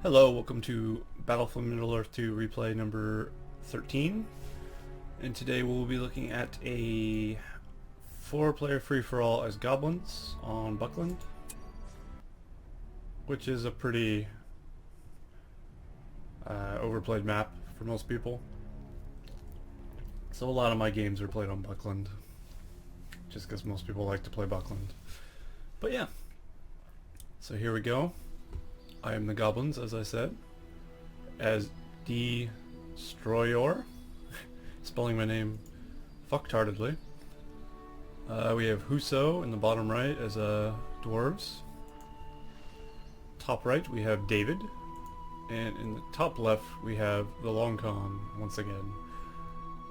Hello, welcome to Battlefield Middle-earth 2 replay number 13, and today we'll be looking at a 4-player free-for-all as Goblins on Buckland, which is a pretty overplayed map for most people. So a lot of my games are played on Buckland, just because most people like to play Buckland. But yeah, so here we go. I am the Goblins, as I said, as Destroyer, spelling my name fucktardedly. We have Huso in the bottom right as dwarves. Top right we have David, and in the top left we have the Long Con once again,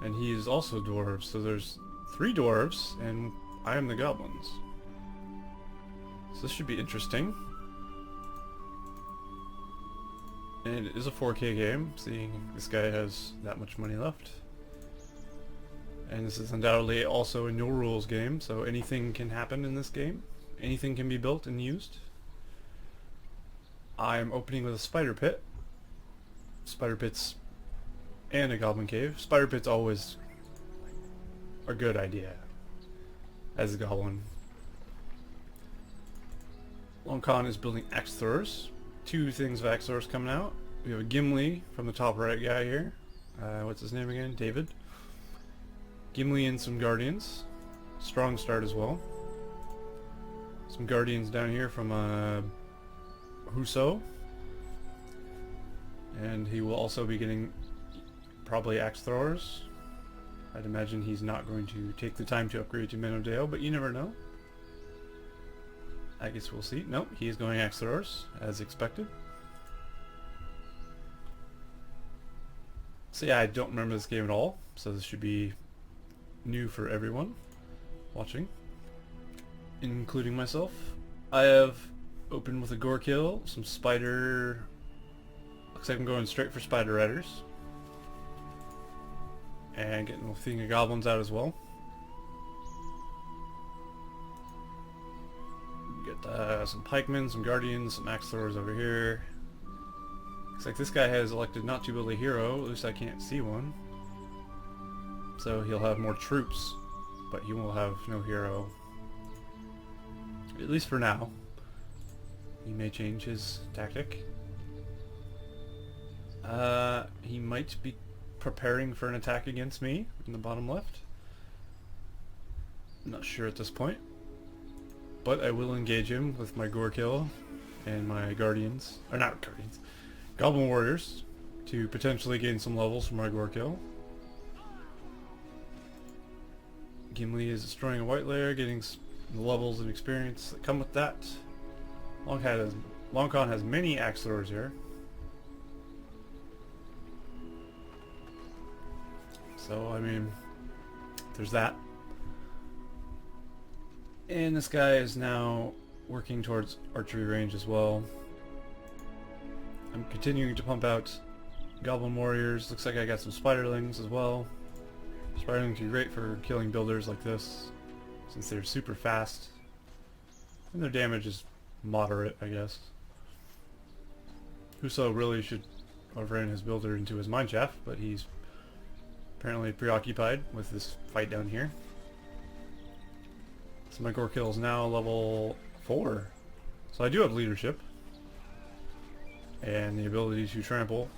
and he is also dwarves. So there's 3 dwarves, and I am the Goblins. So this should be interesting. And it is a 4K game, seeing this guy has that much money left. And this is undoubtedly also a no rules game, so anything can happen in this game. Anything can be built and used. I'm opening with a spider pit. Spider pits and a goblin cave. Spider pits always a good idea as a goblin. Long Con is building axe throwers. 2 things of axe throwers coming out. We have a Gimli from the top right guy here. What's his name again? David. Gimli and some guardians. Strong start as well. Some guardians down here from Huso. And he will also be getting probably axe throwers. I'd imagine he's not going to take the time to upgrade to Men of Dale, but you never know. I guess we'll see. Nope, he is going axe throwers, as expected. So yeah, I don't remember this game at all, so this should be new for everyone watching, including myself. I have opened with a gore kill, some spider... Looks like I'm going straight for spider riders. And getting a thing of goblins out as well. Some pikemen, some guardians, some axe throwers over here. Looks like this guy has elected not to build a hero, at least I can't see one. So he'll have more troops, but he will have no hero. At least for now. He may change his tactic. He might be preparing for an attack against me in the bottom left. I'm not sure at this point. But I will engage him with my gore kill and my guardians, or not guardians, goblin warriors, to potentially gain some levels from my gore kill. Gimli is destroying a white layer, getting the levels and experience that come with that. Long Con has many axe throwers here. So, I mean, there's that. And this guy is now working towards archery range as well. I'm continuing to pump out goblin warriors. Looks like I got some spiderlings as well. Spiderlings are great for killing builders like this, since they're super fast. And their damage is moderate, I guess. Huso really should have ran his builder into his mineshaft, but he's apparently preoccupied with this fight down here. So my gore kill is now level 4. So I do have leadership. And the ability to trample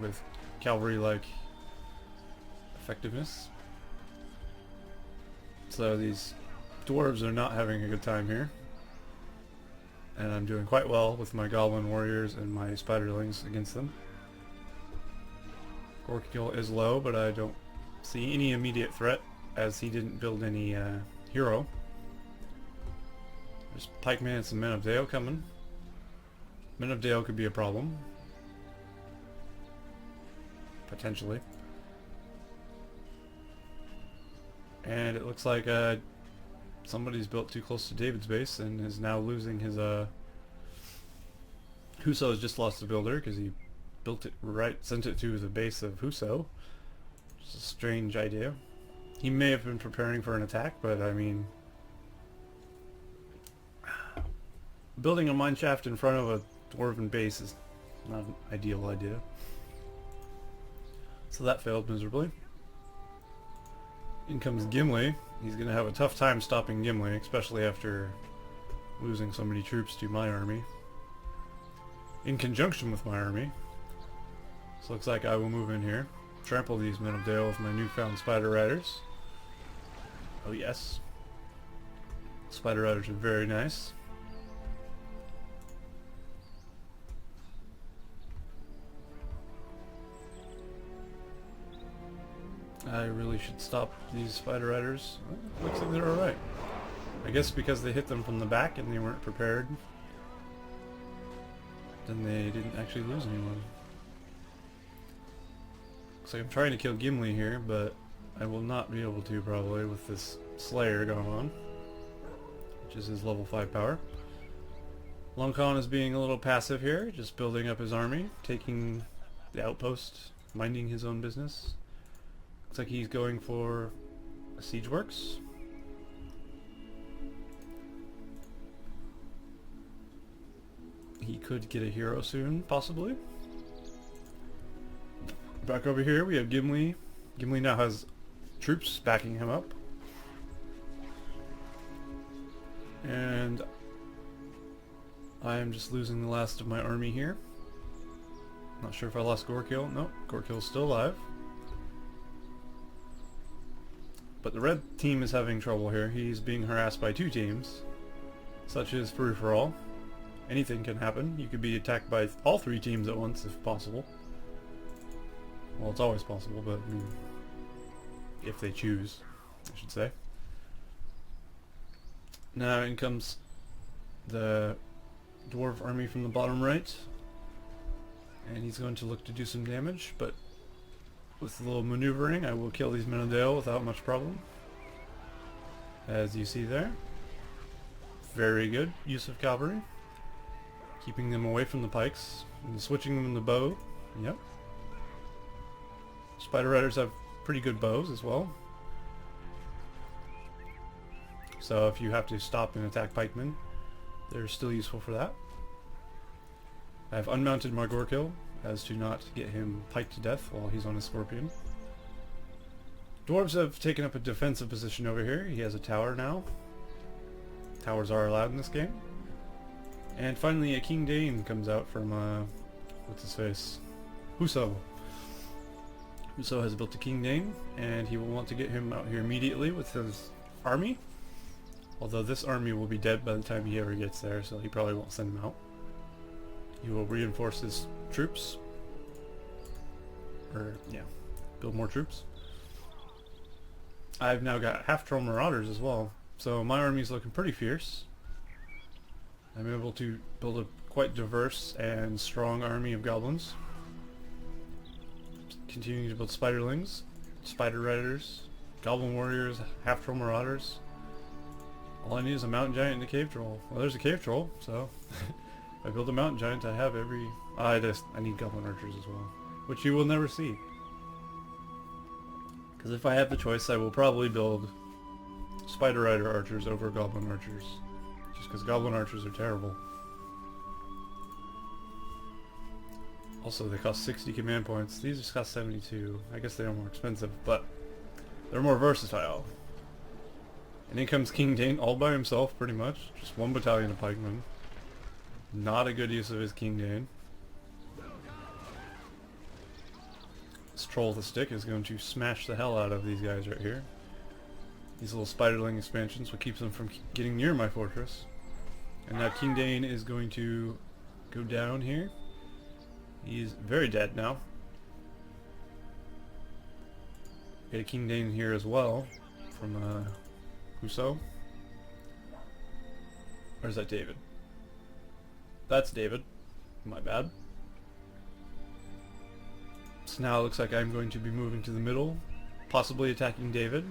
with cavalry-like effectiveness. So these dwarves are not having a good time here. And I'm doing quite well with my goblin warriors and my spiderlings against them. Gore kill is low, but I don't see any immediate threat, as he didn't build any hero. There's pikemen and some Men of Dale coming. Men of Dale could be a problem. Potentially. And it looks like somebody's built too close to David's base and is now losing his... Huso has just lost the builder because he built it right, sent it to the base of Huso. It's a strange idea. He may have been preparing for an attack, but I mean... building a mineshaft in front of a dwarven base is Not an ideal idea. So that failed miserably. In comes Gimli. He's going to have a tough time stopping Gimli, especially after losing so many troops to my army. In conjunction with my army. So looks like I will move in here. Trample these men of Dale with my newfound Spider Riders. Oh yes. Spider Riders are very nice. I really should stop these Spider Riders. Looks like they're alright. I guess because they hit them from the back and they weren't prepared, then they didn't actually lose anyone. Looks like I'm trying to kill Gimli here, but I will not be able to probably with this Slayer going on, which is his level 5 power. Long Con is being a little passive here, just building up his army, taking the outpost, minding his own business. Looks like he's going for a siege works. He could get a hero soon, possibly. Back over here we have Gimli. Gimli now has troops backing him up. And I am just losing the last of my army here. Not sure if I lost Gorkill. Nope, Gorkill's still alive. But the red team is having trouble here. He's being harassed by two teams, such as free-for-all. Anything can happen. You could be attacked by all three teams at once if possible. Well, it's always possible, but I mean, if they choose, I should say. Now in comes the dwarf army from the bottom right, and he's going to look to do some damage, but with a little maneuvering I will kill these men of Dale without much problem, as you see there. Very good use of cavalry, keeping them away from the pikes and switching them in the bow. Yep. Spider Riders have pretty good bows as well, so if you have to stop and attack pikemen, they're still useful for that. I have unmounted my Gorkill as to not get him piked to death while he's on his Scorpion. Dwarves have taken up a defensive position over here. He has a tower now. Towers are allowed in this game. And finally a King Dane comes out from, what's his face? Huso. Huso has built a King Dane, and he will want to get him out here immediately with his army. Although this army will be dead by the time he ever gets there, so he probably won't send him out. He will reinforce his troops. Or, yeah, build more troops. I've now got half-troll marauders as well, so my army's looking pretty fierce. I'm able to build a quite diverse and strong army of goblins. Continuing to build spiderlings, spider riders, goblin warriors, half-troll marauders. All I need is a mountain giant and a cave troll. Well, there's a cave troll, so if I build a mountain giant, I have every... I need goblin archers as well, which you will never see. Because if I have the choice, I will probably build spider rider archers over goblin archers, just because goblin archers are terrible. Also, they cost 60 command points. These just cost 72. I guess they are more expensive, but they're more versatile. And in comes King Dane all by himself, pretty much. Just one battalion of pikemen. Not a good use of his King Dane. This troll with a stick is going to smash the hell out of these guys right here. These little spiderling expansions, what keeps them from getting near my fortress. And now King Dane is going to go down here. He's very dead now. Get a King Dane here as well from Huso. Or is that David? That's David. My bad. So now it looks like I'm going to be moving to the middle, possibly attacking David,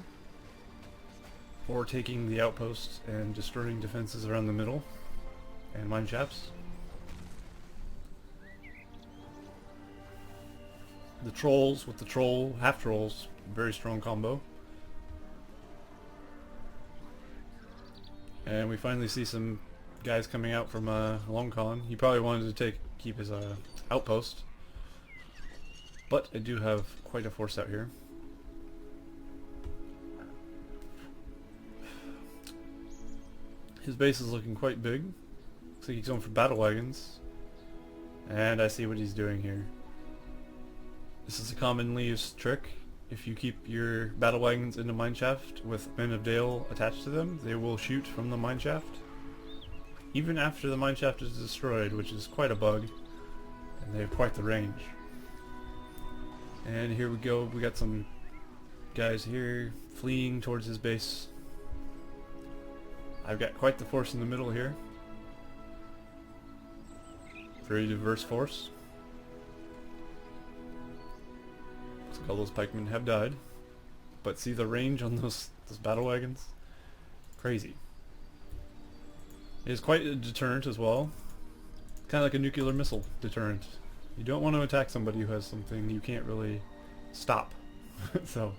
or taking the outpost and destroying defenses around the middle and mine shafts. The trolls with the troll, half trolls, very strong combo. And we finally see some guys coming out from Long Con. He probably wanted to take keep his outpost. But I do have quite a force out here. His base is looking quite big. Looks like he's going for battle wagons. And I see what he's doing here. This is a commonly used trick. If you keep your battle wagons in the mineshaft with Men of Dale attached to them, they will shoot from the mineshaft. Even after the mineshaft is destroyed, which is quite a bug. And they have quite the range. And here we go, we got some guys here fleeing towards his base. I've got quite the force in the middle here. Very diverse force. Looks like all those pikemen have died. But see the range on those battle wagons? Crazy. It is quite a deterrent as well. Kind of like a nuclear missile deterrent. You don't want to attack somebody who has something you can't really stop. So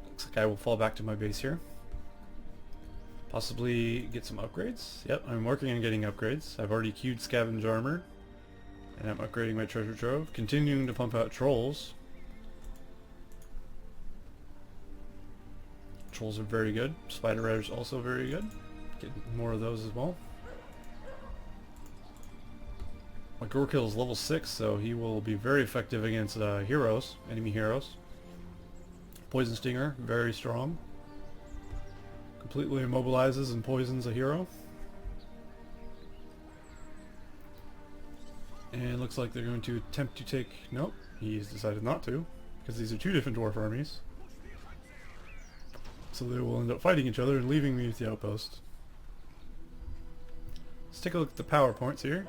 looks like I will fall back to my base here. Possibly get some upgrades. Yep, I'm working on getting upgrades. I've already queued scavenge armor. And I'm upgrading my treasure trove. Continuing to pump out trolls. Trolls are very good. Spider riders also very good. Getting more of those as well. My Gorkill is level 6, so he will be very effective against heroes, enemy heroes. Poison Stinger, very strong. Completely immobilizes and poisons a hero. And looks like they're going to attempt to take... Nope, he's decided not to, because these are two different dwarf armies. So they will end up fighting each other and leaving me with the outpost. Let's take a look at the power points here.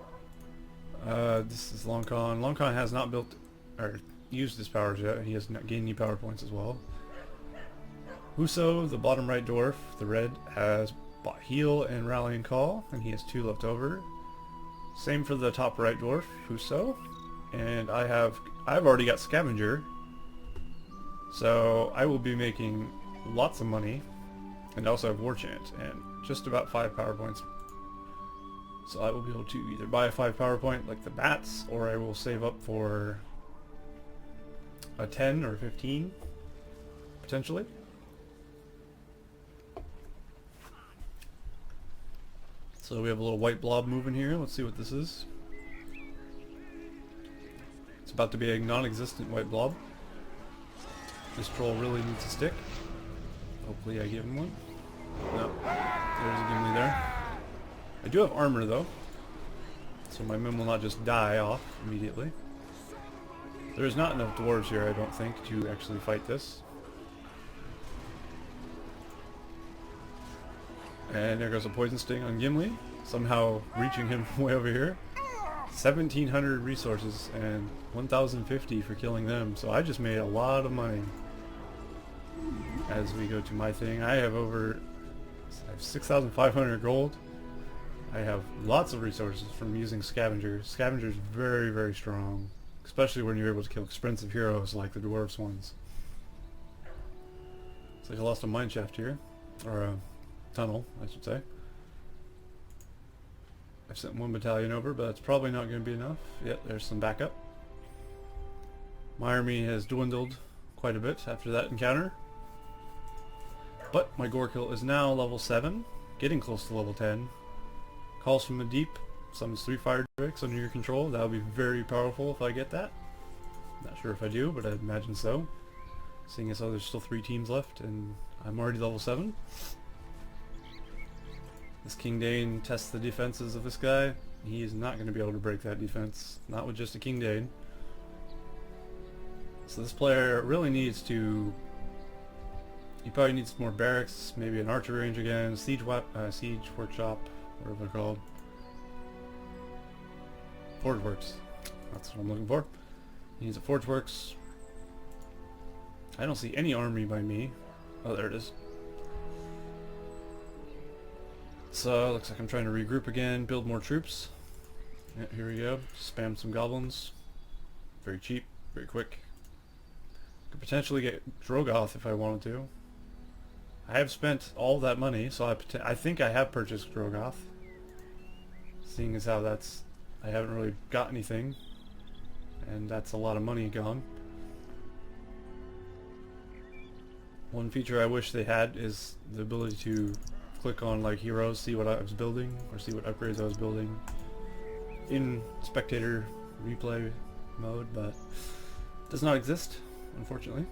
This is Longcon. Longcon has not built or used his powers yet. He has not gained any power points as well. Huso, the bottom right dwarf, the red, has bought heal and rallying call, and he has 2 left over. Same for the top right dwarf, Huso, and I've already got scavenger, so I will be making lots of money, and also have war chant and just about 5 power points. So I will be able to either buy a 5 power point like the bats, or I will save up for a 10 or 15 potentially. So we have a little white blob moving here. Let's see what this is. It's about to be a non-existent white blob. This troll really needs a stick. Hopefully I give him one. No, there's a Gimli there. I do have armor though, so my men will not just die off immediately. There is not enough dwarves here, I don't think, to actually fight this. And there goes a poison sting on Gimli, somehow reaching him from way over here. 1,700 resources and 1,050 for killing them, so I just made a lot of money. As we go to my thing, I have 6,500 gold. I have lots of resources from using Scavenger. Scavenger is very, very strong, especially when you're able to kill expensive heroes like the dwarves ones. Looks like I lost a mineshaft here, or a tunnel, I should say. I've sent 1 battalion over, but it's probably not going to be enough. Yep, there's some backup. My army has dwindled quite a bit after that encounter. But my Gorkill is now level 7, getting close to level 10. Calls from the deep, summons 3 fire drakes under your control. That would be very powerful if I get that. Not sure if I do, but I imagine so. Seeing as how there's still 3 teams left and I'm already level 7. This King Dane tests the defenses of this guy. He is not going to be able to break that defense. Not with just a King Dane. So this player really needs to... He probably needs more barracks, maybe an archery range again, siege workshop, whatever they're called. Forge works. That's what I'm looking for. He needs a forge works. I don't see any army by me. Oh, there it is. So, looks like I'm trying to regroup again, build more troops. Yeah, here we go. Spam some goblins. Very cheap, very quick. Could potentially get Drogoth if I wanted to. I have spent all that money, so I think I have purchased Drogoth. Seeing as how I haven't really got anything, and that's a lot of money gone. One feature I wish they had is the ability to click on like heroes, see what I was building, or see what upgrades I was building in spectator replay mode, but it does not exist, unfortunately.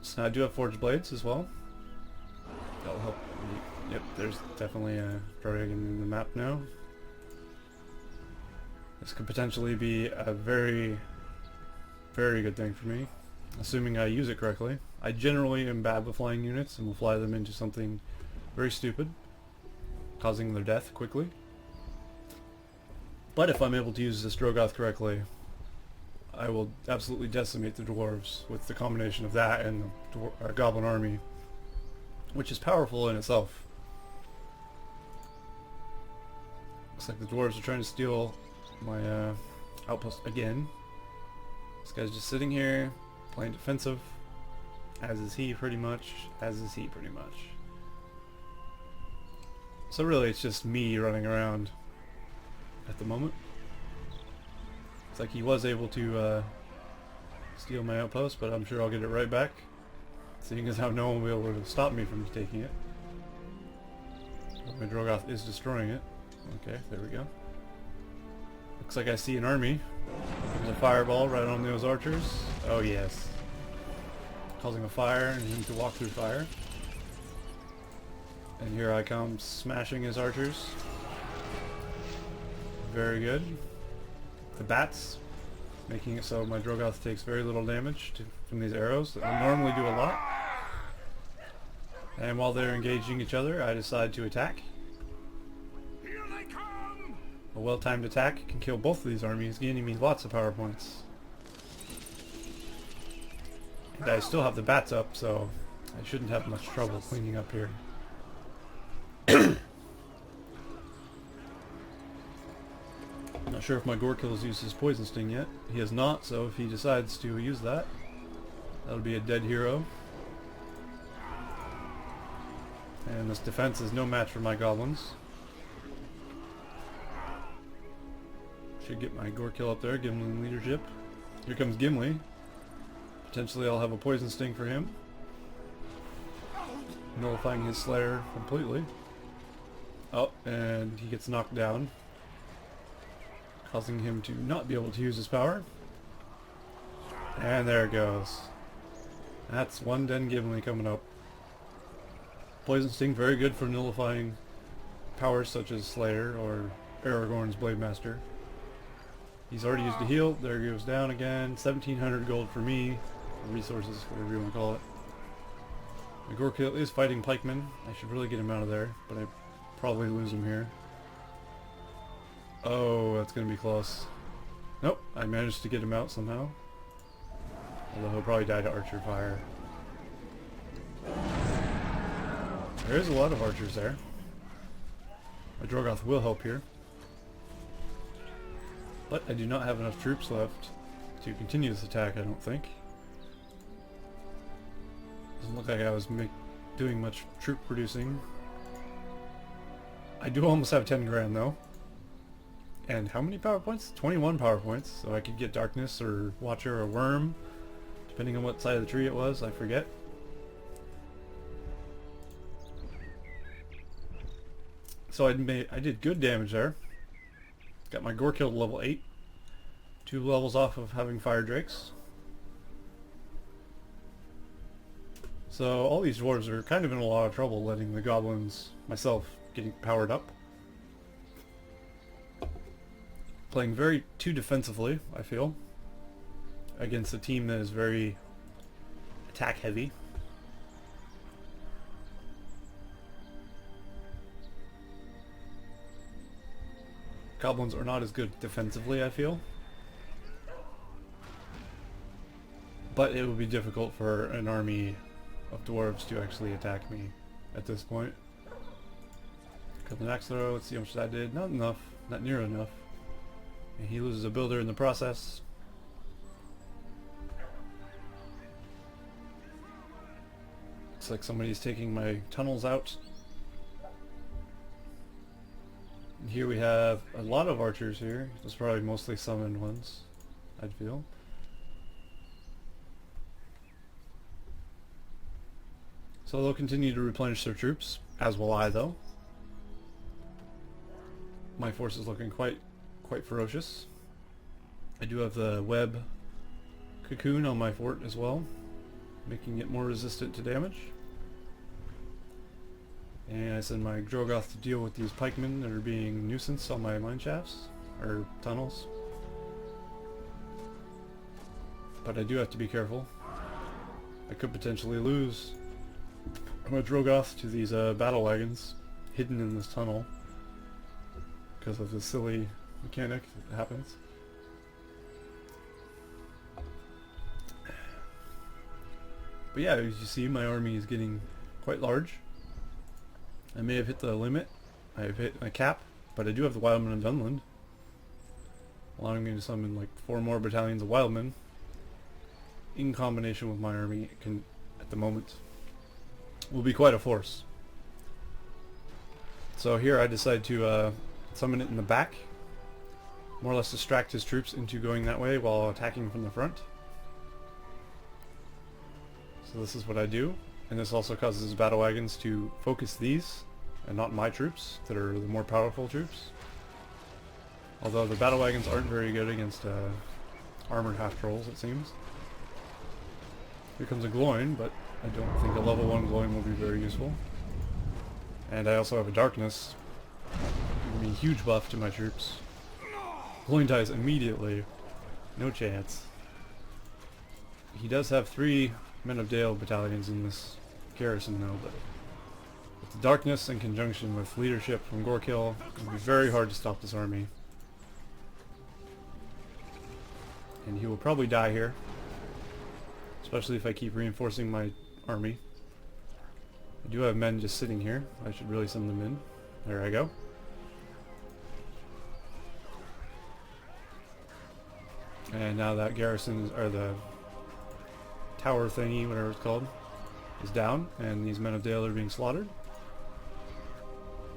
So I do have forged blades as well. That'll help. Yep, there's definitely a dragon in the map now. This could potentially be a very, very good thing for me, assuming I use it correctly. I generally am bad with flying units and will fly them into something very stupid, causing their death quickly. But if I'm able to use this Drogoth correctly, I will absolutely decimate the dwarves with the combination of that and the goblin army, which is powerful in itself. Looks like the dwarves are trying to steal my outpost again. This guy's just sitting here, playing defensive, as is he pretty much, So really it's just me running around at the moment. It's like he was able to steal my outpost, but I'm sure I'll get it right back, seeing as how no one will be able to stop me from taking it. But my Drogoth is destroying it. Okay, there we go. Looks like I see an army. There's a fireball right on those archers. Oh yes. Causing a fire and him to walk through fire. And here I come smashing his archers. Very good. The bats, making it so my Drogoth takes very little damage from these arrows that would normally do a lot. And while they're engaging each other, I decide to attack. Here they come! A well-timed attack can kill both of these armies, gaining me lots of power points. And I still have the bats up, so I shouldn't have much trouble cleaning up here. Not sure if my Gorkill has used his poison sting yet. He has not, so if he decides to use that, that'll be a dead hero. And this defense is no match for my goblins. Should get my Gorkill up there, Gimli leadership. Here comes Gimli. Potentially I'll have a poison sting for him, nullifying his Slayer completely. Oh, and he gets knocked down, causing him to not be able to use his power. And there it goes. That's one Den Gimli coming up. Poison Sting, very good for nullifying powers such as Slayer or Aragorn's Blade Master. He's already used a heal. There he goes down again. 1700 gold for me. Or resources, whatever you want to call it. My Gorkill is fighting pikemen. I should really get him out of there, but I probably lose him here. Oh, that's going to be close. Nope, I managed to get him out somehow. Although he'll probably die to archer fire. There is a lot of archers there. My Drogoth will help here. But I do not have enough troops left to continue this attack, I don't think. Doesn't look like I was doing much troop producing. I do almost have 10 grand though. And how many power points? 21 power points. So I could get Darkness or Watcher or Worm, depending on what side of the tree it was, I forget. So I did good damage there. Got my Gorkill to level 8. 2 levels off of having Fire Drakes. So all these dwarves are kind of in a lot of trouble letting the goblins, myself, getting powered up. Playing very too defensively, I feel, against a team that is very attack heavy. Goblins are not as good defensively, I feel. But it would be difficult for an army of dwarves to actually attack me at this point. Cut the axe throw, let's see how much that did. Not enough, not near enough. And he loses a builder in the process. Looks like somebody's taking my tunnels out. And here we have a lot of archers here. There's probably mostly summoned ones, I'd feel. So they'll continue to replenish their troops, as will I though. My force is looking quite ferocious. I do have the web cocoon on my fort as well, making it more resistant to damage. And I send my Drogoth to deal with these pikemen that are being nuisance on my mine shafts, or tunnels. But I do have to be careful. I could potentially lose my Drogoth to these battle wagons hidden in this tunnel because of the silly mechanic that happens. But yeah, as you see, my army is getting quite large. I may have hit the limit. I have hit my cap, but I do have the Wildmen of Dunland, allowing me to summon like 4 more battalions of Wildmen in combination with my army. It can, at the moment, will be quite a force. So here I decide to summon it in the back, more or less distract his troops into going that way while attacking from the front. So this is what I do, and this also causes his battle wagons to focus these and not my troops that are the more powerful troops. Although the battle wagons aren't very good against armored half-trolls, it seems. Here comes a Gloin, but I don't think a level 1 Gloin will be very useful. And I also have a Darkness, giving me a huge buff to my troops. Gloin dies immediately. No chance. He does have 3 Men of Dale battalions in this garrison though, but with the Darkness in conjunction with leadership from Gorkill, it will be very hard to stop this army. And he will probably die here, especially if I keep reinforcing my army. I do have men just sitting here. I should really send them in. There I go. And now that garrison, or the tower thingy, whatever it's called, is down, and these Men of Dale are being slaughtered.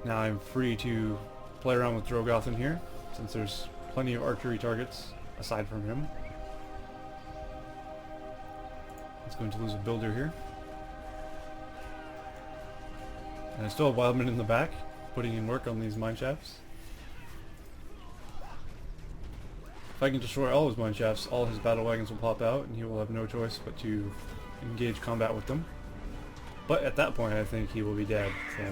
Now I'm free to play around with Drogoth in here, since there's plenty of archery targets aside from him. It's going to lose a builder here. And I still have Wildmen in the back, putting in work on these mine shafts. If I can destroy all his mine shafts, all his battle wagons will pop out, and he will have no choice but to engage combat with them. But at that point, I think he will be dead, so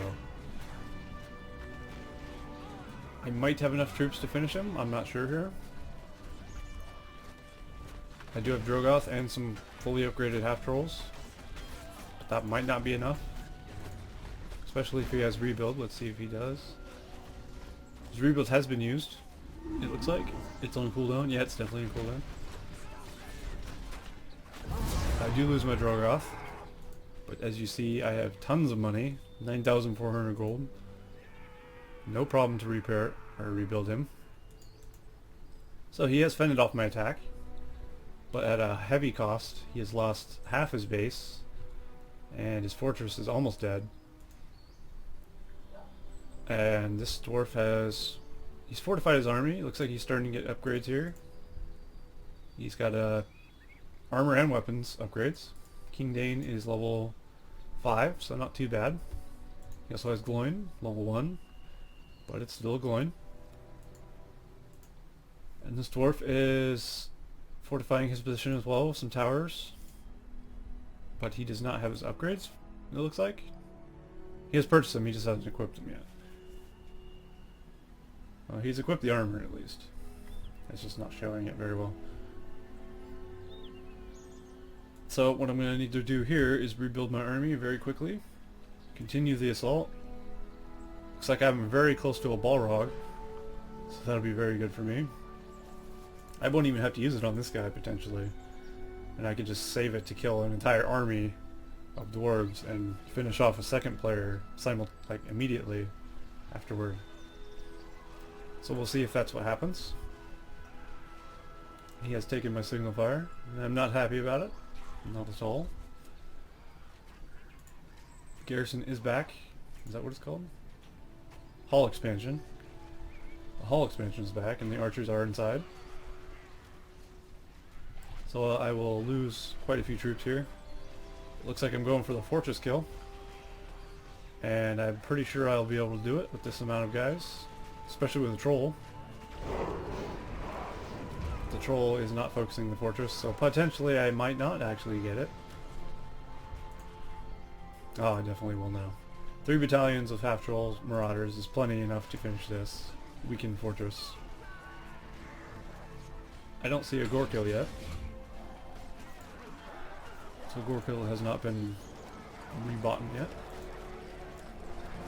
I might have enough troops to finish him. I'm not sure here. I do have Drogoth and some fully upgraded half-trolls, but that might not be enough. Especially if he has rebuild. Let's see if he does. His rebuild has been used, it looks like. It's on cooldown. Yeah, it's definitely on cooldown. I do lose my Drogoth, but as you see, I have tons of money. 9,400 gold. No problem to repair or rebuild him. So he has fended off my attack, but at a heavy cost. He has lost half his base, and his fortress is almost dead. And this dwarf has... he's fortified his army. Looks like he's starting to get upgrades here. He's got armor and weapons upgrades. King Dane is level 5, so not too bad. He also has Gloin, level 1, but it's still Gloin. And this dwarf is fortifying his position as well with some towers, but he does not have his upgrades, it looks like. He has purchased them, he just hasn't equipped them yet. Well, he's equipped the armor at least. It's just not showing it very well. So what I'm going to need to do here is rebuild my army very quickly. Continue the assault. Looks like I'm very close to a Balrog, so that'll be very good for me. I won't even have to use it on this guy potentially, and I could just save it to kill an entire army of dwarves and finish off a second player immediately afterward. So we'll see if that's what happens. He has taken my signal fire, and I'm not happy about it. Not at all. Garrison is back. Is that what it's called? Hall expansion. The hall expansion is back and the archers are inside. So I will lose quite a few troops here. It looks like I'm going for the fortress kill. And I'm pretty sure I'll be able to do it with this amount of guys. Especially with the troll. The troll is not focusing the fortress, so potentially I might not actually get it. Oh, I definitely will now. 3 battalions of half-trolls, marauders is plenty enough to finish this. Weaken fortress. I don't see a gore kill yet. So gore kill has not been rebought yet.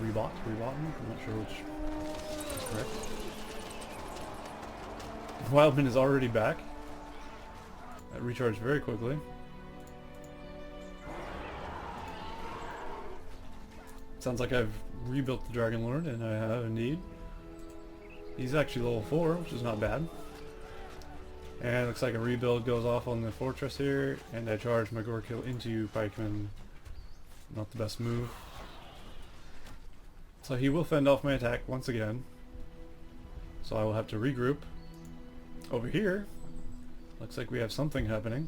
Rebought? I'm not sure which is correct. Wildman is already back. That recharged very quickly. Sounds like I've rebuilt the Dragon Lord, and I have indeed. He's actually level 4, which is not bad. And it looks like a rebuild goes off on the fortress here, and I charge my gore kill into pikemen. Not the best move. So he will fend off my attack once again. So I will have to regroup. Over here, looks like we have something happening.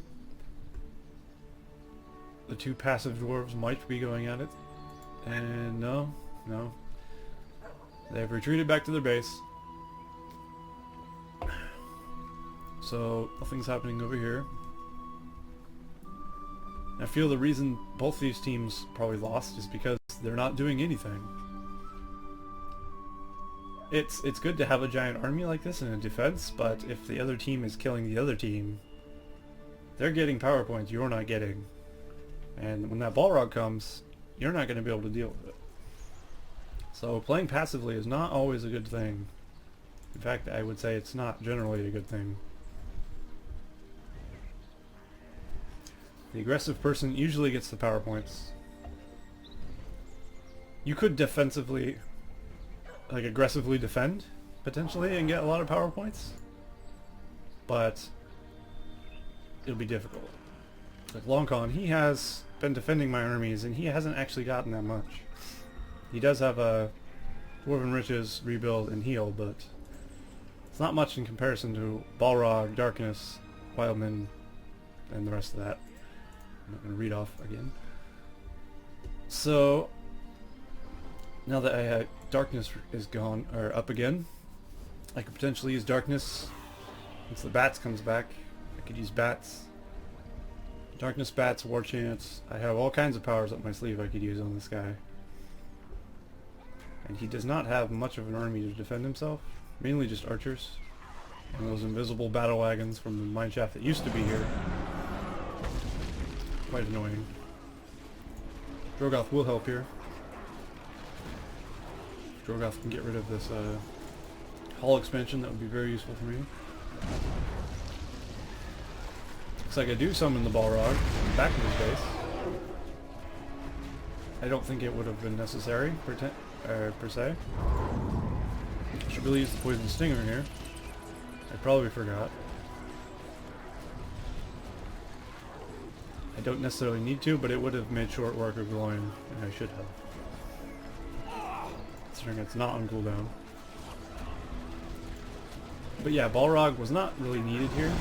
The 2 passive dwarves might be going at it. And no. They've retreated back to their base. So nothing's happening over here. I feel the reason both these teams probably lost is because they're not doing anything. It's good to have a giant army like this in a defense, but if the other team is killing the other team, they're getting power points you're not getting. And when that Balrog comes, you're not going to be able to deal with it. So playing passively is not always a good thing. In fact, I would say it's not generally a good thing. The aggressive person usually gets the power points. You could defensively, like aggressively defend, potentially, and get a lot of power points. But it'll be difficult. Like Longcon, he has been defending my armies, and he hasn't actually gotten that much. He does have a Dwarven Riches, Rebuild, and Heal, but it's not much in comparison to Balrog, Darkness, Wildman, and the rest of that. I'm not going to read off again. So now that I have Darkness is gone, or up again, I could potentially use Darkness once the Bats comes back. I could use Bats. Darkness, Bats, War Chants. I have all kinds of powers up my sleeve I could use on this guy. And he does not have much of an army to defend himself. Mainly just archers. And those invisible battle wagons from the mineshaft that used to be here. Quite annoying. Drogoth will help here. Drogoth can get rid of this hall expansion. That would be very useful for me. Looks like I do summon the Balrog back to his base. I don't think it would have been necessary per se. I should really use the Poison Stinger here. I probably forgot. I don't necessarily need to, but it would have made short work of glowing, and I should have. Considering it's not on cooldown. But yeah, Balrog was not really needed here.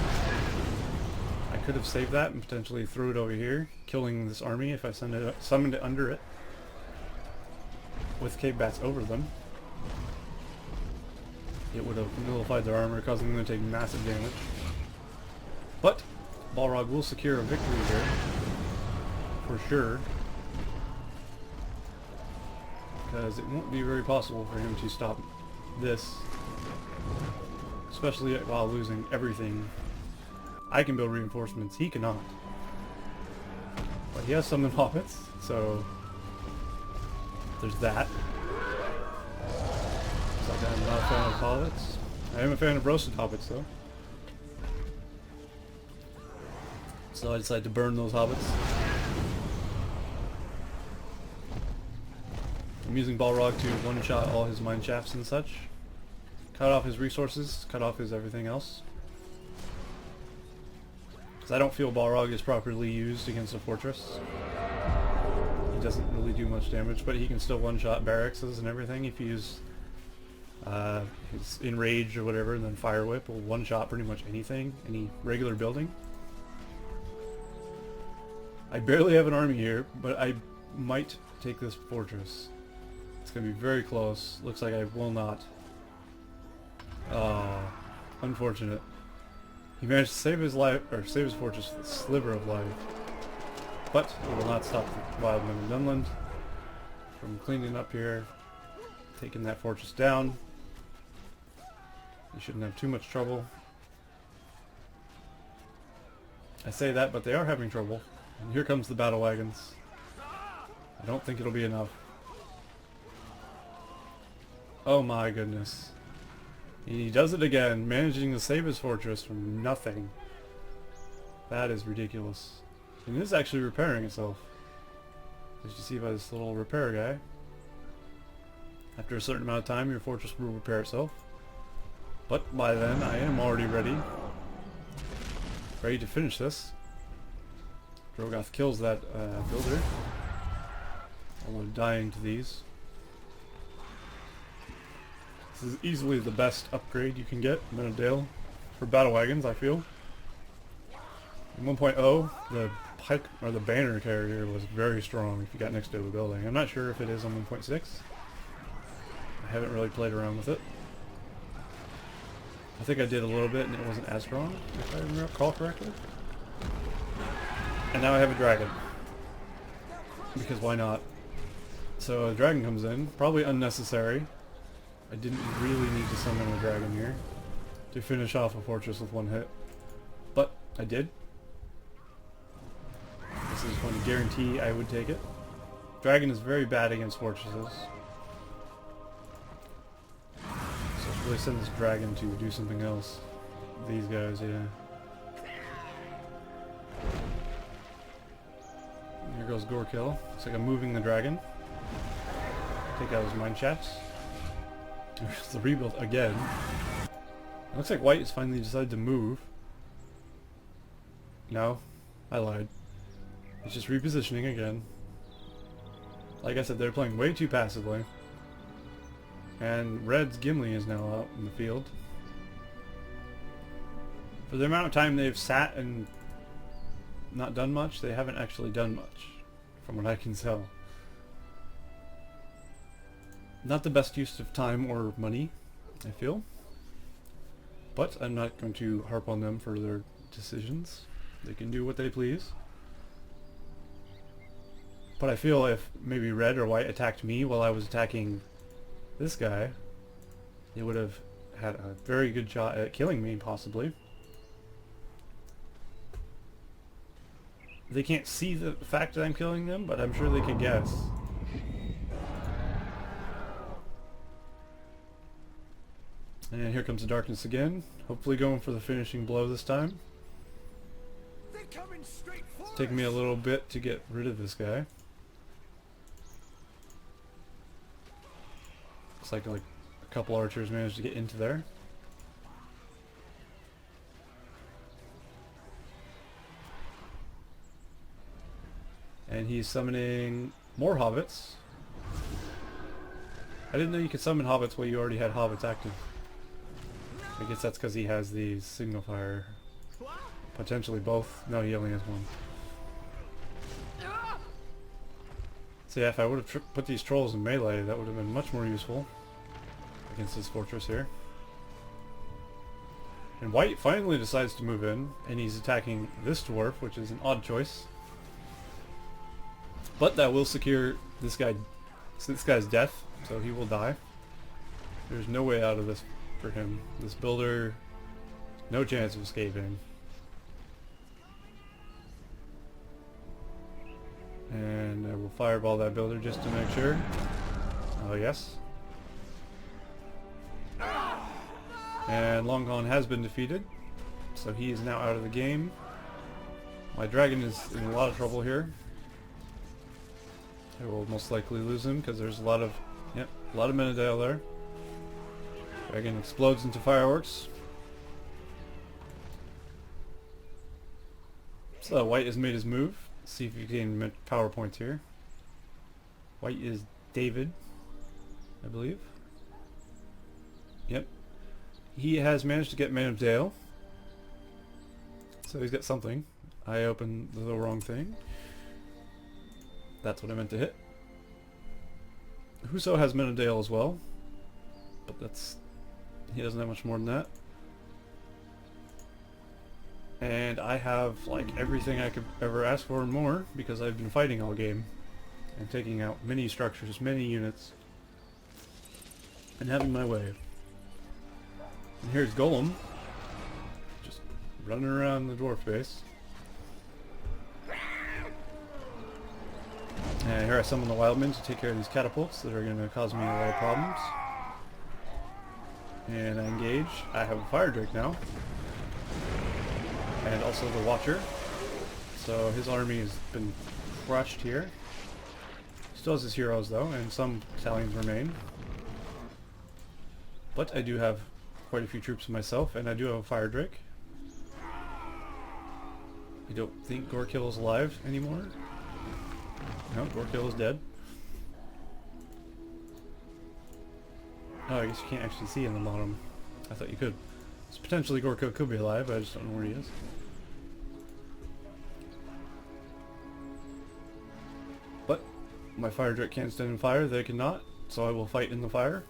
I could have saved that and potentially threw it over here, killing this army if I summoned it under it. With Cave Bats over them. It would have nullified their armor, causing them to take massive damage. But Balrog will secure a victory here, for sure. Because it won't be very possible for him to stop this. Especially while losing everything. I can build reinforcements, he cannot. But he has summoned hobbits, so there's that. It's like I'm not a fan of hobbits. I am a fan of roasted hobbits though. So I decided to burn those hobbits. I'm using Balrog to one-shot all his mine shafts and such. Cut off his resources, cut off his everything else. Because I don't feel Balrog is properly used against a fortress. He doesn't really do much damage, but he can still one-shot barracks and everything if you use his Enrage or whatever, and then Fire Whip will one-shot pretty much anything, any regular building. I barely have an army here, but I might take this fortress. It's going to be very close. Looks like I will not. Oh, unfortunate. He managed to save his life, or save his fortress with a sliver of life. But it will not stop the wild men of Dunland from cleaning up here, taking that fortress down. You shouldn't have too much trouble. I say that, but they are having trouble. And here comes the battle wagons. I don't think it'll be enough. Oh my goodness. He does it again, managing to save his fortress from nothing. That is ridiculous. And it is actually repairing itself. As you see by this little repair guy. After a certain amount of time, your fortress will repair itself. But by then, I am already ready. Ready to finish this. Drogoth kills that builder. Although dying to these. This is easily the best upgrade you can get in Menadale for battle wagons, I feel. In 1.0, the pike or the banner carrier was very strong if you got next to a building. I'm not sure if it is on 1.6. I haven't really played around with it. I think I did a little bit and it wasn't as strong, if I recall correctly. And now I have a dragon. Because why not? So a dragon comes in, probably unnecessary. I didn't really need to summon a dragon here to finish off a fortress with one hit. But I did. This is going to guarantee I would take it. Dragon is very bad against fortresses. So let's really send this dragon to do something else. These guys, yeah. Here goes Gorekill. Looks like I'm moving the dragon. Take out his mine shafts. There's the rebuild again. It looks like white has finally decided to move. No, I lied. It's just repositioning again. Like I said, they're playing way too passively. And red's Gimli is now out in the field. For the amount of time they've sat and not done much, they haven't actually done much, from what I can tell. Not the best use of time or money, I feel. But I'm not going to harp on them for their decisions. They can do what they please. But I feel if maybe red or white attacked me while I was attacking this guy, they would have had a very good shot at killing me, possibly. They can't see the fact that I'm killing them, but I'm sure they can guess. And here comes the darkness again. Hopefully going for the finishing blow this time. It's taken me a little bit to get rid of this guy. Looks like a couple archers managed to get into there. And he's summoning more hobbits. I didn't know you could summon hobbits while you already had hobbits active. I guess that's because he has the signal fire. Potentially both. No, he only has one. So yeah, if I would have put these trolls in melee, that would have been much more useful against this fortress here. And white finally decides to move in, and he's attacking this dwarf, which is an odd choice. But that will secure this guy's death, so he will die. There's no way out of this for him. This builder, no chance of escaping. And I will fireball that builder just to make sure. Oh yes. And Long Gone has been defeated, so he is now out of the game. My dragon is in a lot of trouble here. I will most likely lose him because there's a lot of Menadale there. Dragon explodes into fireworks. So white has made his move. Let's see if he can get power points here. White is David, I believe. Yep. He has managed to get Man of Dale. So he's got something. I opened the wrong thing. That's what I meant to hit. Huso has Man of Dale as well. But he doesn't have much more than that. And I have like everything I could ever ask for and more because I've been fighting all game and taking out many structures, many units, and having my way. And here's Golem, just running around the dwarf base. And here I summon the Wildmen to take care of these catapults that are going to cause me a lot of problems. And I engage. I have a Fire Drake now. And also the Watcher. So his army has been crushed here. Still has his heroes though, and some battalions remain. But I do have quite a few troops myself, and I do have a Fire Drake. I don't think Gorkill is alive anymore. No, Gorkill is dead. Oh, I guess you can't actually see in the bottom. I thought you could. So potentially Gorkill could be alive, but I just don't know where he is. But my Fire Drake can't stand in fire, they cannot, so I will fight in the fire.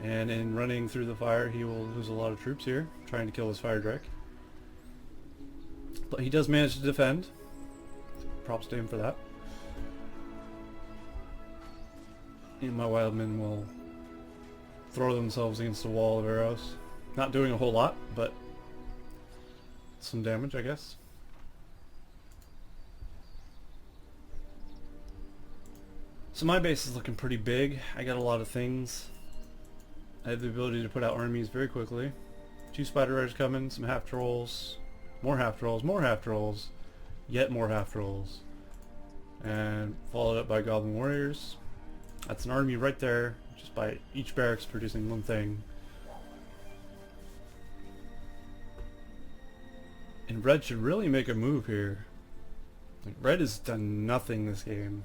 And in running through the fire, he will lose a lot of troops here, trying to kill his Fire Drake. But he does manage to defend. Props to him for that. And my Wildmen will throw themselves against a wall of arrows. Not doing a whole lot, but some damage, I guess. So my base is looking pretty big. I got a lot of things. I have the ability to put out armies very quickly. 2 Spider Riders coming, some half trolls, more half trolls, more half trolls, yet more half trolls, and followed up by Goblin Warriors. That's an army right there, just by each barracks producing one thing. And Red should really make a move here. Like, Red has done nothing this game.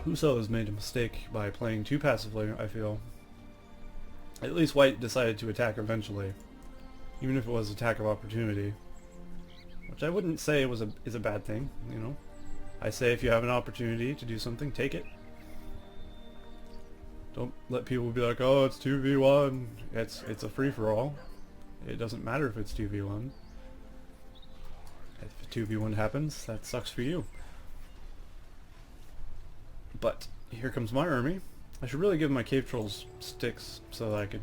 Huso has made a mistake by playing too passively, I feel. At least White decided to attack eventually, even if it was attack of opportunity, which I wouldn't say is a bad thing, you know. I say if you have an opportunity to do something, take it. Don't let people be like, oh, it's 2v1. It's a free-for-all. It doesn't matter if it's 2v1. If 2v1 happens, that sucks for you. But here comes my army. I should really give my cave trolls sticks so that I could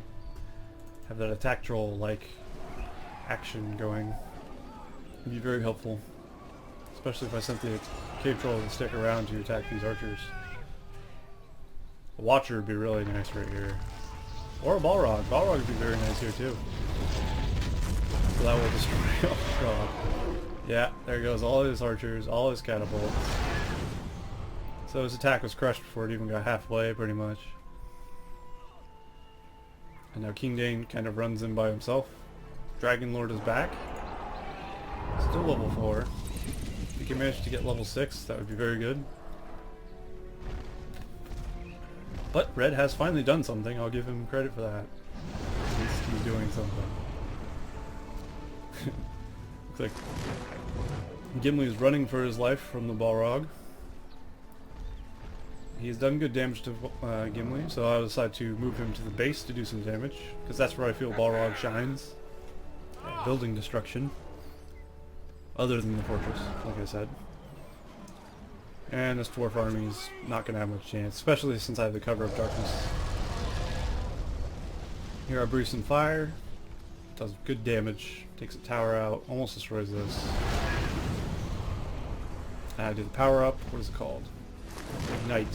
have that attack troll-like action going. It'd be very helpful. Especially if I sent the cave troll to stick around to attack these archers. A Watcher would be really nice right here. Or a Balrog. Balrog would be very nice here too. So that will destroy... oh god. Yeah, there goes all his archers, all his catapults. So his attack was crushed before it even got halfway, pretty much. And now King Dane kind of runs in by himself. Dragon Lord is back. Still level 4. If he can manage to get level 6, that would be very good. But Red has finally done something. I'll give him credit for that. At least he's doing something. Looks like Gimli is running for his life from the Balrog. He's done good damage to Gimli, so I decided to move him to the base to do some damage, because that's where I feel Balrog shines. Building destruction. Other than the fortress, like I said. And this dwarf army's not going to have much chance, especially since I have the cover of darkness. Here I breathe some fire. Does good damage. Takes a tower out. Almost destroys this. And I do the power up. What is it called? Ignite.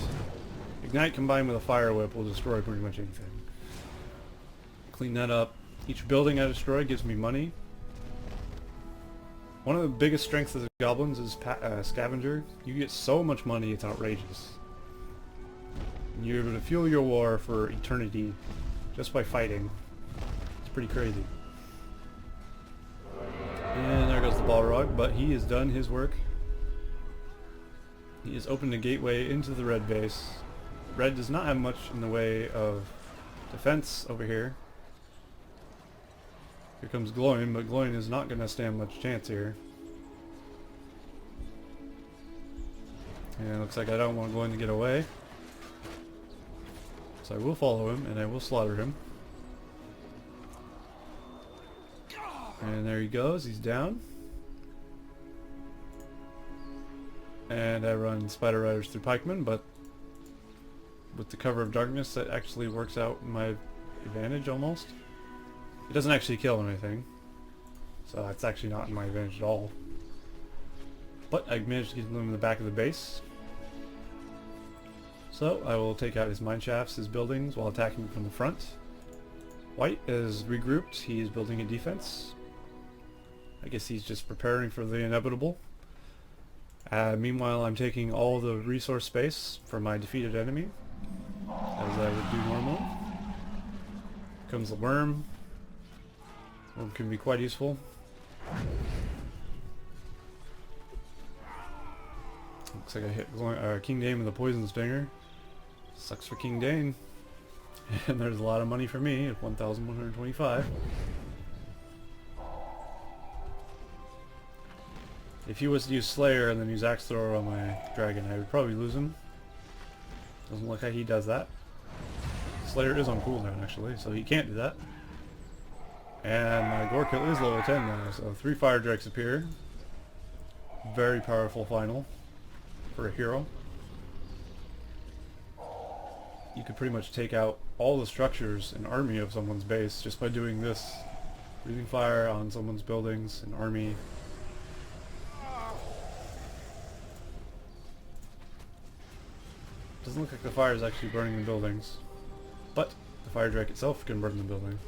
Ignite combined with a fire whip will destroy pretty much anything. Clean that up. Each building I destroy gives me money. One of the biggest strengths of the Goblins is Scavenger. You get so much money, it's outrageous. And you're able to fuel your war for eternity just by fighting. It's pretty crazy. And there goes the Balrog, but he has done his work. He has opened a gateway into the red base. Red does not have much in the way of defense over here. Here comes Glowing, but Glowing is not going to stand much chance here. And it looks like I don't want Glowing to get away. So I will follow him, and I will slaughter him. And there he goes, he's down. And I run Spider Riders through Pikemen, but with the cover of darkness that actually works out in my advantage almost. It doesn't actually kill anything, so that's actually not in my advantage at all. But I managed to get them in the back of the base. So I will take out his mine shafts, his buildings, while attacking from the front. White is regrouped, he is building a defense. I guess he's just preparing for the inevitable. Meanwhile, I'm taking all the resource space for my defeated enemy, as I would do normally. Comes the worm. Worm can be quite useful. Looks like I hit King Dane with a poison stinger. Sucks for King Dane. And there's a lot of money for me at 1,125. If he was to use Slayer and then use Axe Thrower on my dragon, I would probably lose him. Doesn't look like he does that. Slayer is on cooldown actually, so he can't do that. And my Gorkill is level 10 now, so 3 Fire Drakes appear. Very powerful final for a hero. You could pretty much take out all the structures and army of someone's base just by doing this. Breathing fire on someone's buildings and army. Doesn't look like the fire is actually burning the buildings, but the Fire Drake itself can burn the building.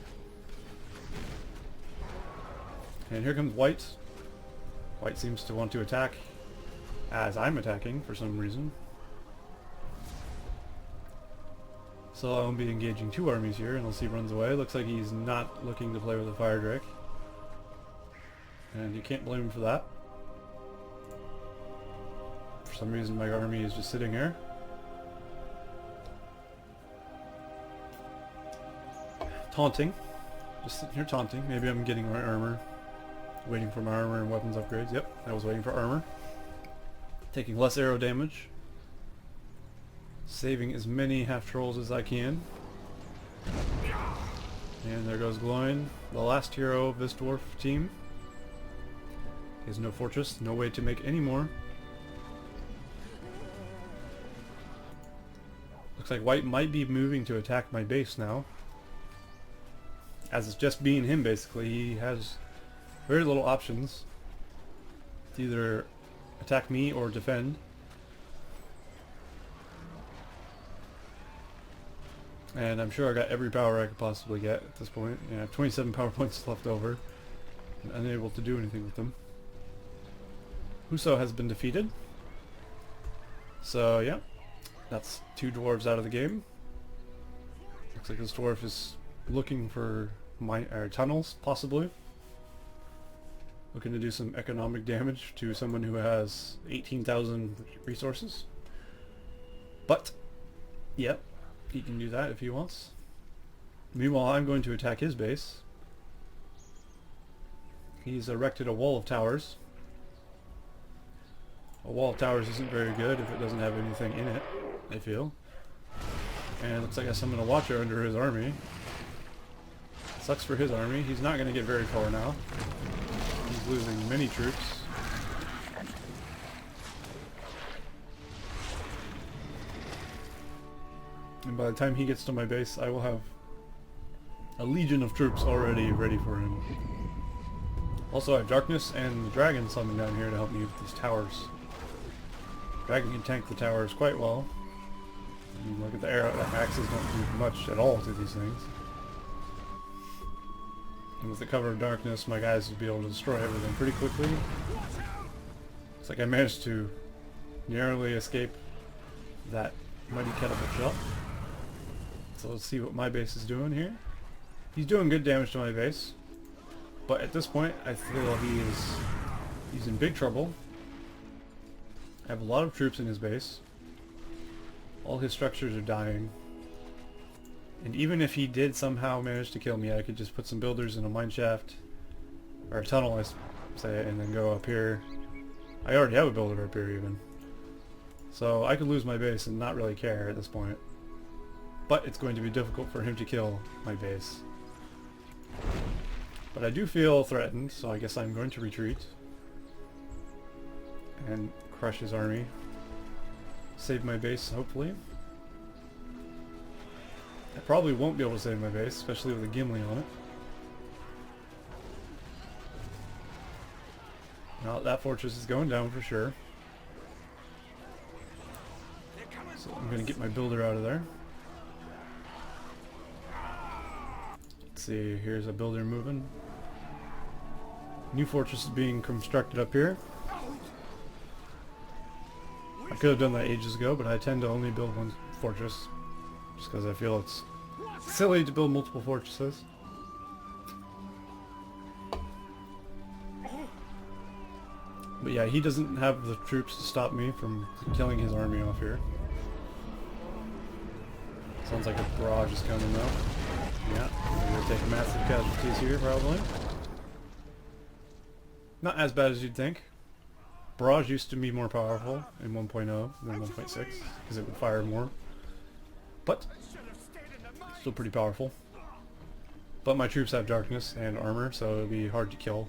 And here comes White. White seems to want to attack as I'm attacking for some reason. So I'll be engaging 2 armies here unless he runs away. Looks like he's not looking to play with the Fire Drake. And you can't blame him for that. For some reason my army is just sitting here. Taunting. Just sitting here taunting. Maybe I'm getting my armor. Waiting for my armor and weapons upgrades. Yep, I was waiting for armor. Taking less arrow damage. Saving as many half-trolls as I can. And there goes Glowing, the last hero of this dwarf team. He has no fortress, no way to make any more. Looks like White might be moving to attack my base now. As it's just being him basically, he has very little options to either attack me or defend. And I'm sure I got every power I could possibly get at this point. Yeah, I have 27 power points left over. I'm unable to do anything with them. Huso has been defeated. So yeah, that's 2 dwarves out of the game. Looks like this dwarf is looking for tunnels, possibly. Looking to do some economic damage to someone who has 18,000 resources. But, yep, he can do that if he wants. Meanwhile, I'm going to attack his base. He's erected a wall of towers. A wall of towers isn't very good if it doesn't have anything in it, I feel. And it looks like I summoned a Watcher under his army. Sucks for his army. He's not going to get very far now. He's losing many troops. And by the time he gets to my base, I will have a legion of troops already ready for him. Also, I have Darkness and the Dragon summoned down here to help me with these towers. Dragon can tank the towers quite well. And look at the arrow. The axes don't do much at all to these things. And with the cover of darkness, my guys will be able to destroy everything pretty quickly. Looks like I managed to narrowly escape that mighty catapult shot. So let's see what my base is doing here. He's doing good damage to my base, but at this point I feel he's in big trouble, I have a lot of troops in his base. All his structures are dying. And even if he did somehow manage to kill me, I could just put some builders in a mine shaft, or a tunnel, I say, and then go up here. I already have a builder up here even. So I could lose my base and not really care at this point. But it's going to be difficult for him to kill my base. But I do feel threatened, so I guess I'm going to retreat. And crush his army. Save my base, hopefully. I probably won't be able to save my base, especially with a Gimli on it. Now that fortress is going down for sure. So I'm going to get my builder out of there. Let's see, here's a builder moving. New fortress is being constructed up here. I could have done that ages ago, but I tend to only build one fortress. Just because I feel it's silly to build multiple fortresses. But yeah, he doesn't have the troops to stop me from killing his army off here. Sounds like a barrage is coming though. Yeah, we're going to take massive casualties here probably. Not as bad as you'd think. Barrage used to be more powerful in 1.0 than 1.6 because it would fire more. But still pretty powerful. But my troops have darkness and armor, so it'll be hard to kill.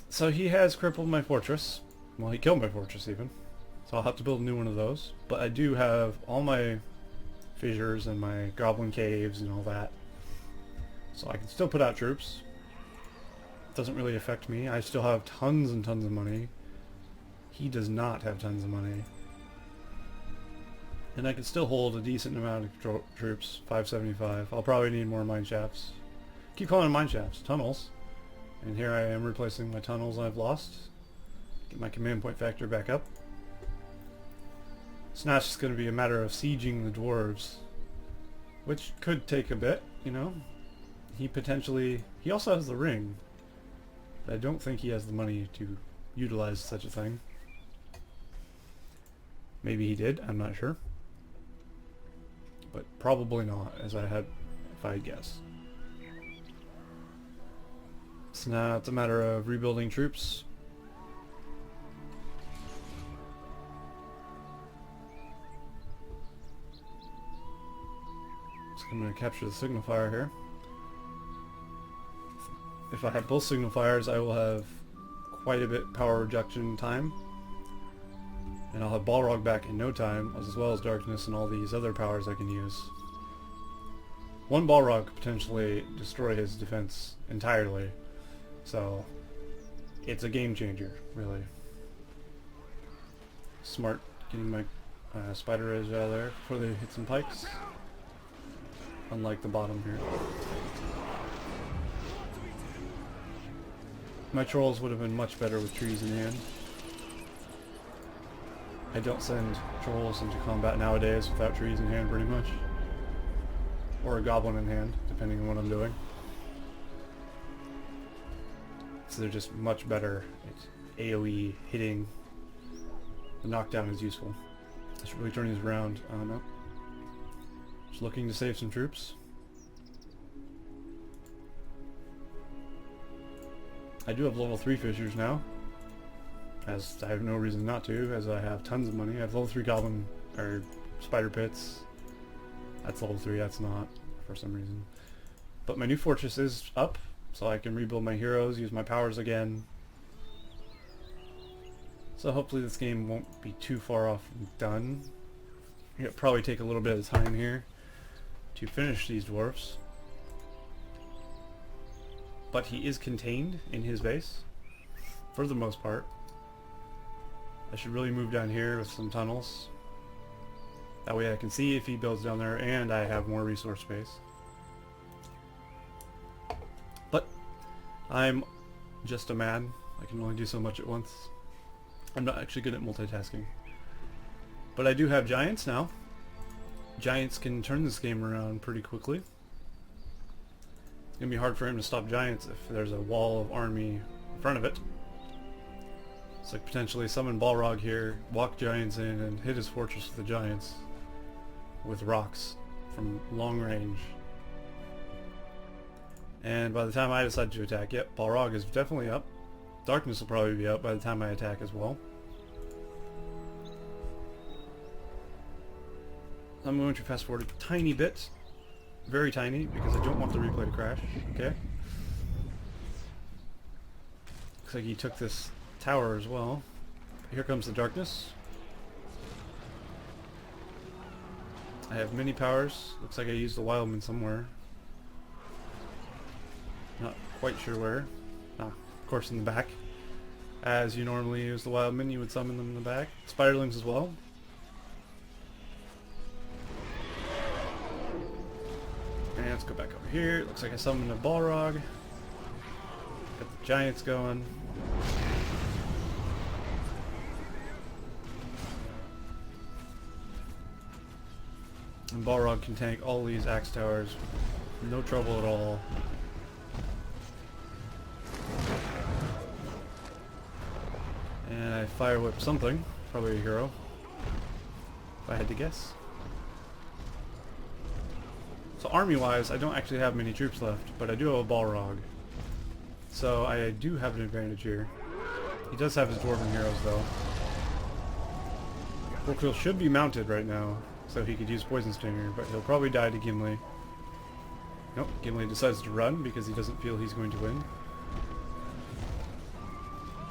So he has crippled my fortress. Well, he killed my fortress even. So I'll have to build a new one of those. But I do have all my fissures and my goblin caves and all that. So I can still put out troops. Doesn't really affect me. I still have tons and tons of money. He does not have tons of money. And I can still hold a decent amount of troops, 575. I'll probably need more mine shafts. Keep calling them mine shafts, tunnels. And here I am replacing my tunnels I've lost. Get my command point factor back up. So now it's just going to be a matter of sieging the dwarves. Which could take a bit, you know. He also has the ring. But I don't think he has the money to utilize such a thing. Maybe he did, I'm not sure. But probably not, as I had, if I guess. So now it's a matter of rebuilding troops. So I'm going to capture the signal fire here. If I have both signal fires, I will have quite a bit power reduction time. And I'll have Balrog back in no time, as well as darkness and all these other powers I can use. One Balrog could potentially destroy his defense entirely. So, it's a game changer, really. Smart getting my spider edge out of there before they hit some pikes. Unlike the bottom here. My trolls would have been much better with trees in hand. I don't send trolls into combat nowadays without trees in hand pretty much. Or a goblin in hand, depending on what I'm doing. So they're just much better at AoE hitting. The knockdown is useful. I should really turn these around. No. Just looking to save some troops. I do have level 3 fissures now. As I have no reason not to, as I have tons of money. I have level 3 goblin, or spider pits. That's level 3, that's not, for some reason. But my new fortress is up, so I can rebuild my heroes, use my powers again. So hopefully this game won't be too far off from done. It'll probably take a little bit of time here to finish these dwarfs. But he is contained in his base, for the most part. I should really move down here with some tunnels. That way I can see if he builds down there and I have more resource space. But I'm just a man. I can only do so much at once. I'm not actually good at multitasking. But I do have giants now. Giants can turn this game around pretty quickly. It's going to be hard for him to stop giants if there's a wall of army in front of it. It's like potentially summon Balrog here, walk giants in, and hit his fortress with the giants with rocks from long range. And by the time I decide to attack, yep, Balrog is definitely up. Darkness will probably be up by the time I attack as well. I'm going to fast forward a tiny bit. Very tiny, because I don't want the replay to crash. Okay. Looks like he took this tower as well. Here comes the darkness. I have many powers. Looks like I used the Wildman somewhere. Not quite sure where. Ah, of course in the back. As you normally use the Wildman, you would summon them in the back. Spiderlings as well. And let's go back over here. Looks like I summoned a Balrog. Got the giants going. And Balrog can tank all these axe towers. No trouble at all. And I fire whip something. Probably a hero. If I had to guess. So army-wise, I don't actually have many troops left, but I do have a Balrog. So I do have an advantage here. He does have his Dwarven heroes though. Brookfield should be mounted right now, so he could use Poison Stinger, but he'll probably die to Gimli. Nope, Gimli decides to run because he doesn't feel he's going to win.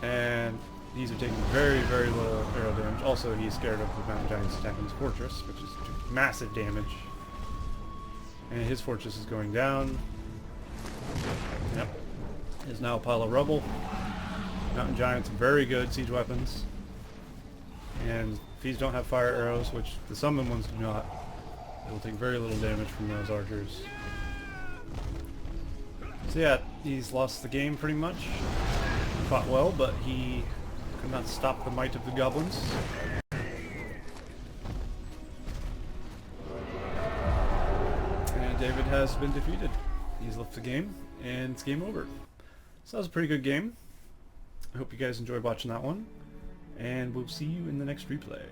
And these are taking very, very low arrow damage. Also, he's scared of the mountain giants attacking his fortress, which is massive damage. And his fortress is going down. Yep. There's now a pile of rubble. Mountain giants, very good siege weapons. And these don't have fire arrows, which the summon ones do not. They will take very little damage from those archers. So yeah, he's lost the game pretty much. He fought well, but he could not stop the might of the goblins. And David has been defeated. He's left the game, and it's game over. So that was a pretty good game. I hope you guys enjoyed watching that one, and we'll see you in the next replay.